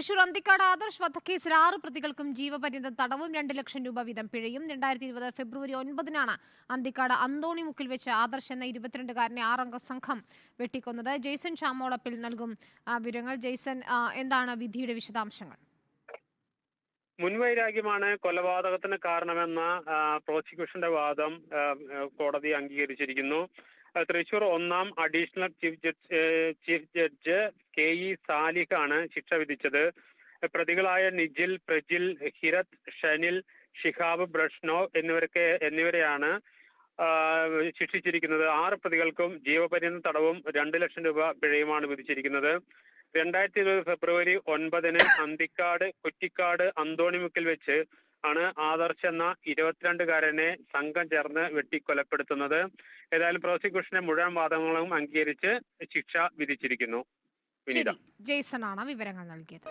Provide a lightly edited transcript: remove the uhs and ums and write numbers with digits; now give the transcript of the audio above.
തൃശൂർ അന്തിക്കാട് ആദർശ് വധക്കേസിൽ 6 പ്രതികൾക്കും ജീവപര്യന്തം തടവും 2 ലക്ഷം രൂപ വീതം പിഴയും. 2020 ഫെബ്രുവരി 9-നാണ് അന്തിക്കാട് അന്തോണിമുക്കിൽ വെച്ച് ആദർശ് എന്ന 22-കാരനെ 6-അംഗ സംഘം വെട്ടിക്കൊന്നത്. ജെയ്സൺ ചാമോളപ്പിൽ നൽകും വിവരങ്ങൾ. ജെയ്സൺ, എന്താണ് വിധിയുടെ വിശദാംശങ്ങൾ? മുൻവൈരാഗ്യമാണ് കൊലപാതകത്തിന് കാരണമെന്ന പ്രോസിക്യൂഷന്റെ വാദം കോടതി അംഗീകരിച്ചിരിക്കുന്നു. തൃശൂർ 1-ാം അഡീഷണൽ ചീഫ് ജഡ്ജ് KE സാലിഹാണ് ശിക്ഷ വിധിച്ചത്. പ്രതികളായ നിജിൽ, പ്രജിൽ, ഹിരത്, ഷനിൽ, ഷിഹാബ്, ബ്രഷ്നോ എന്നിവരെയാണ് ശിക്ഷിച്ചിരിക്കുന്നത്. 6 പ്രതികൾക്കും ജീവപര്യന്തം തടവും 2 ലക്ഷം രൂപ പിഴയുമാണ് വിധിച്ചിരിക്കുന്നത്. 2020 ഫെബ്രുവരി 9-ന് അന്തിക്കാട് കുറ്റിക്കാട് അന്തോണിമുക്കിൽ വെച്ച് ആണ് ആദർശ് എന്ന 22-കാരനെ സംഘം ചേർന്ന് വെട്ടിക്കൊലപ്പെടുത്തുന്നത്. ഏതായാലും പ്രോസിക്യൂഷന്റെ മുഴുവൻ വാദങ്ങളും അംഗീകരിച്ച് ശിക്ഷ വിധിച്ചിരിക്കുന്നു. ജെയ്സൺ ആണ് വിവരങ്ങൾ നൽകിയത്.